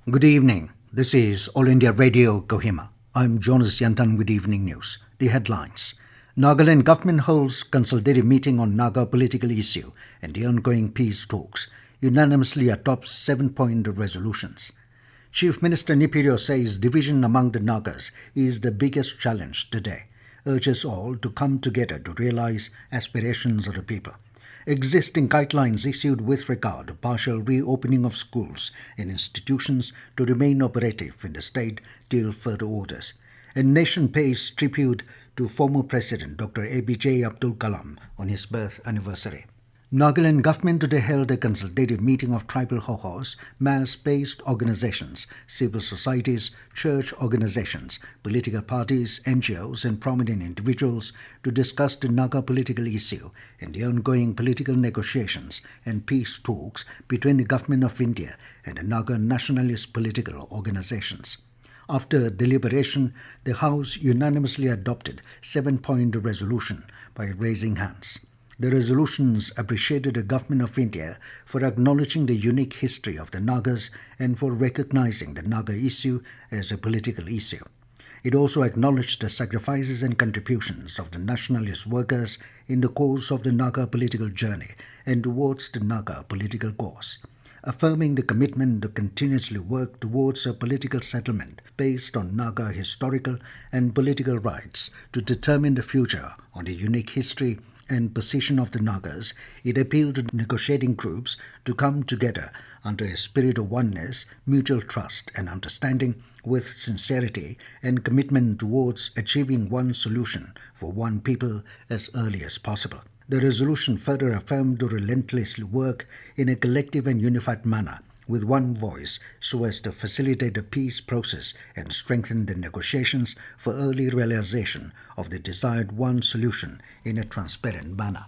Good evening. This is All India Radio Kohima. I'm Jonas Yantan with Evening News. The headlines. Nagaland government holds consultative meeting on Naga political issue and the ongoing peace talks. Unanimously adopts 7-point resolutions. Chief Minister Nipirio says division among the Nagas is the biggest challenge today. Urges all to come together to realize aspirations of the people. Existing guidelines issued with regard to partial reopening of schools and institutions to remain operative in the state till further orders. A nation pays tribute to former President Dr. APJ Abdul Kalam on his birth anniversary. Nagaland government today held a consultative meeting of tribal Hohos, mass-based organizations, civil societies, church organizations, political parties, NGOs and prominent individuals to discuss the Naga political issue and the ongoing political negotiations and peace talks between the Government of India and the Naga nationalist political organizations. After deliberation, the House unanimously adopted 7-point resolution by raising hands. The resolutions appreciated the Government of India for acknowledging the unique history of the Nagas and for recognizing the Naga issue as a political issue. It also acknowledged the sacrifices and contributions of the nationalist workers in the course of the Naga political journey and towards the Naga political cause, affirming the commitment to continuously work towards a political settlement based on Naga historical and political rights to determine the future on the unique history and position of the Nagas. It appealed to negotiating groups to come together under a spirit of oneness, mutual trust and understanding with sincerity and commitment towards achieving one solution for one people as early as possible. The resolution further affirmed to relentlessly work in a collective and unified manner with one voice so as to facilitate the peace process and strengthen the negotiations for early realization of the desired one solution in a transparent manner.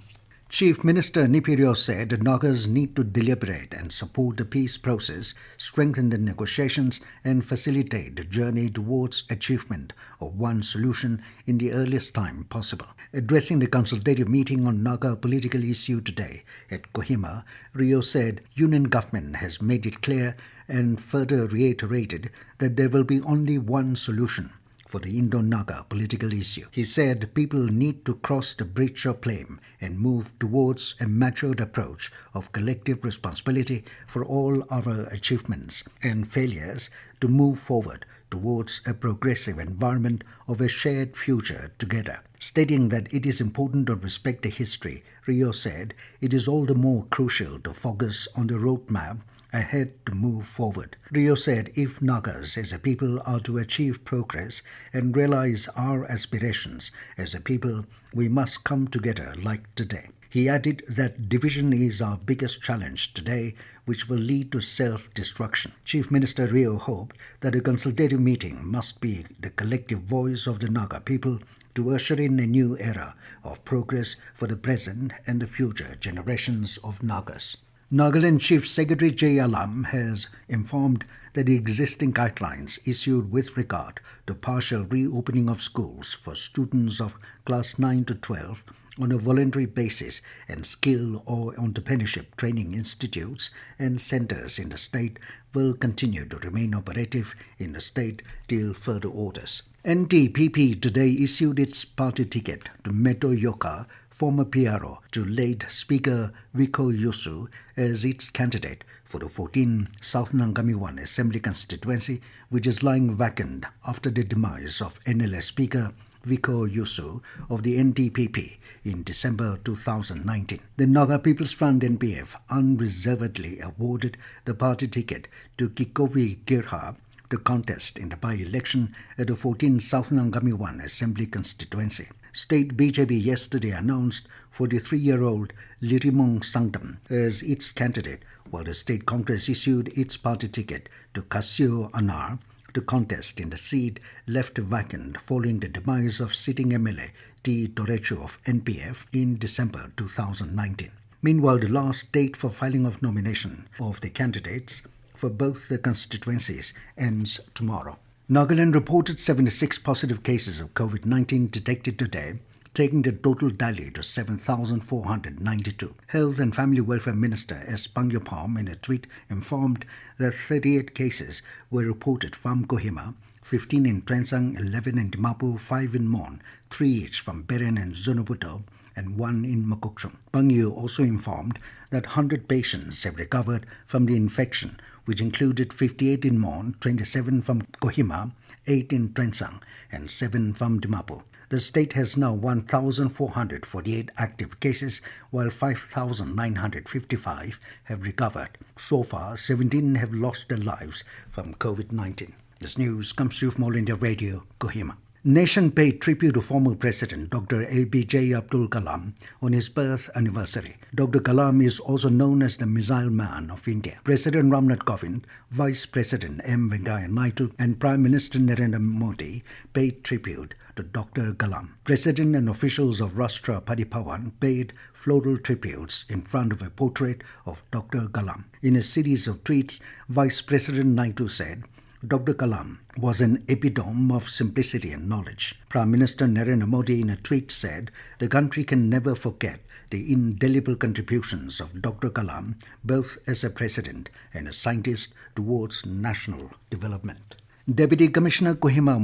Chief Minister Nipirio said the Nagas need to deliberate and support the peace process, strengthen the negotiations and facilitate the journey towards achievement of one solution in the earliest time possible. Addressing the consultative meeting on Naga political issue today at Kohima, Rio said Union government has made it clear and further reiterated that there will be only one solution for the Indo-Naga political issue. He said people need to cross the bridge of blame and move towards a matured approach of collective responsibility for all our achievements and failures to move forward towards a progressive environment of a shared future together. Stating that it is important to respect the history, Rio said it is all the more crucial to focus on the roadmap ahead to move forward. Rio said if Nagas as a people are to achieve progress and realize our aspirations as a people, we must come together like today. He added that division is our biggest challenge today, which will lead to self-destruction. Chief Minister Rio hoped that a consultative meeting must be the collective voice of the Naga people to usher in a new era of progress for the present and the future generations of Nagas. Nagaland Chief Secretary J. Alam has informed that the existing guidelines issued with regard to partial reopening of schools for students of class 9 to 12 on a voluntary basis and skill or entrepreneurship training institutes and centers in the state will continue to remain operative in the state till further orders. NTPP today issued its party ticket to Meto Yoka, former PRO, to late Speaker Viko Yusu as its candidate for the 14 South Nangami-1 Assembly constituency, which is lying vacant after the demise of NLS Speaker Viko Yusu of the NTPP in December 2019. The Naga People's Front NPF unreservedly awarded the party ticket to Kikovi Girha to contest in the by-election at the 14 South Nangami-1 Assembly constituency. State BJP yesterday announced 43-year-old Lirimong Sangdam as its candidate, while the State Congress issued its party ticket to Kasio Anar to contest in the seat left vacant following the demise of sitting MLA T. Torecho of NPF in December 2019. Meanwhile, the last date for filing of nomination of the candidates for both the constituencies ends tomorrow. Nagaland reported 76 positive cases of COVID-19 detected today, taking the total tally to 7,492. Health and Family Welfare Minister S. Pangyapom in a tweet informed that 38 cases were reported from Kohima, 15 in Trensang, 11 in Dimapur, 5 in Mon, 3 each from Beren and Zonobuto, and 1 in Mokokchung. Pangyu also informed that 100 patients have recovered from the infection, which included 58 in Mon, 27 from Kohima, 8 in Trensang, and 7 from Dimapur. The state has now 1,448 active cases, while 5,955 have recovered. So far, 17 have lost their lives from COVID-19. This news comes to you from All India Radio, Kohima. Nation paid tribute to former President Dr. APJ Abdul Kalam on his birth anniversary. Dr. Kalam is also known as the Missile Man of India. President Ramnath Kovind, Vice President M. Venkaiah Naidu, and Prime Minister Narendra Modi paid tribute to Dr. Kalam. President and officials of Rashtra Paribhavan paid floral tributes in front of a portrait of Dr. Kalam. In a series of tweets, Vice President Naidu said, Dr. Kalam was an epitome of simplicity and knowledge. Prime Minister Narendra Modi in a tweet said, the country can never forget the indelible contributions of Dr. Kalam, both as a president and a scientist, towards national development. Deputy Commissioner Kohima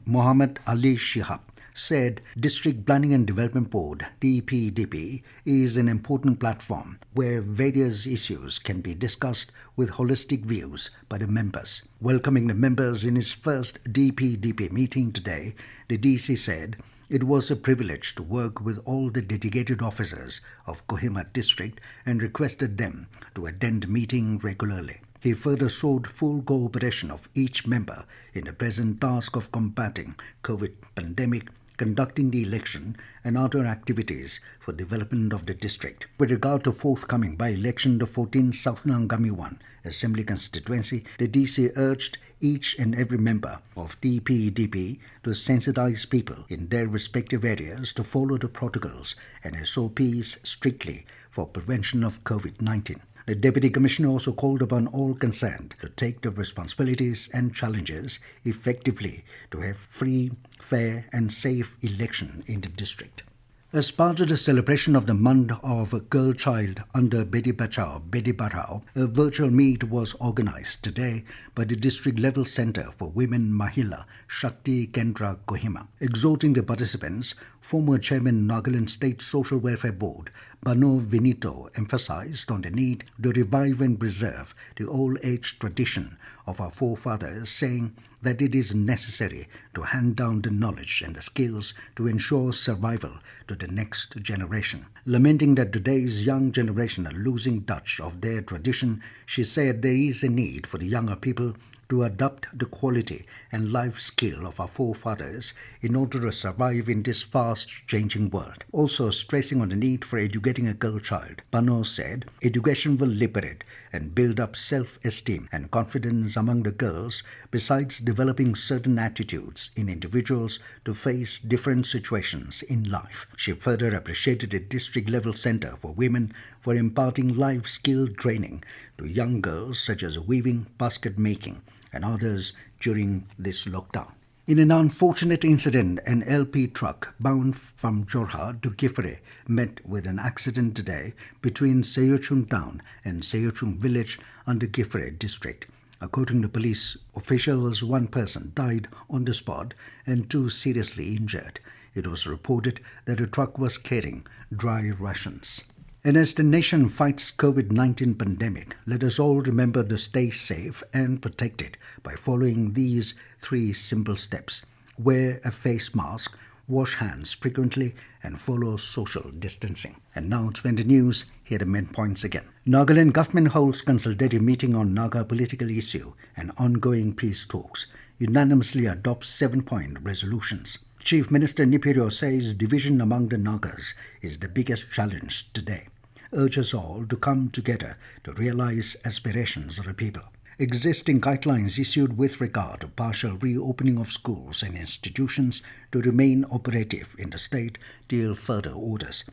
Mohammed Ali Shihab said District Planning and Development Board, DPDP, is an important platform where various issues can be discussed with holistic views by the members. Welcoming the members in his first DPDP meeting today, the DC said it was a privilege to work with all the dedicated officers of Kohima District and requested them to attend the meeting regularly. He further sought full cooperation of each member in the present task of combating COVID pandemic, conducting the election and other activities for development of the district. With regard to forthcoming by-election to 14 South Nangami 1 Assembly constituency, the DC urged each and every member of DPDP to sensitize people in their respective areas to follow the protocols and SOPs strictly for prevention of COVID-19. The Deputy Commissioner also called upon all concerned to take the responsibilities and challenges effectively to have free, fair and safe election in the district. As part of the celebration of the month of a girl child under Beti Bachao, Beti Padhao, a virtual meet was organized today by the District Level Center for Women Mahila, Shakti Kendra Kohima. Exhorting the participants, former Chairman Nagaland State Social Welfare Board, Bano Vinito, emphasized on the need to revive and preserve the old-age tradition of our forefathers, saying that it is necessary to hand down the knowledge and the skills to ensure survival to the next generation. Lamenting that today's young generation are losing touch of their tradition, she said there is a need for the younger people to adopt the quality and life skill of our forefathers in order to survive in this fast-changing world. Also stressing on the need for educating a girl child, Pano said, education will liberate and build up self-esteem and confidence among the girls, besides developing certain attitudes in individuals to face different situations in life. She further appreciated the District Level Center for Women for imparting life skill training to young girls such as weaving, basket making, and others during this lockdown. In an unfortunate incident, an LP truck bound from Jorhat to Gifre met with an accident today between Seyochung town and Seyochung village under Gifre district. According to police officials, one person died on the spot and 2 seriously injured. It was reported that the truck was carrying dry rations. And as the nation fights COVID-19 pandemic, let us all remember to stay safe and protected by following these 3 simple steps. Wear a face mask, wash hands frequently, and follow social distancing. And now to end the news, here are the main points again. Nagaland government holds consultative meeting on Naga political issue and ongoing peace talks. Unanimously adopts 7-point resolutions. Chief Minister Nipirio says division among the Nagas is the biggest challenge today. Urges all to come together to realize aspirations of the people. Existing guidelines issued with regard to partial reopening of schools and institutions to remain operative in the state till further orders.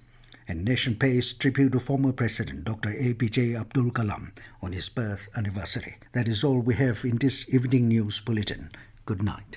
And nation pays tribute to former President Dr. APJ Abdul Kalam on his birth anniversary. That is all we have in this evening news bulletin. Good night.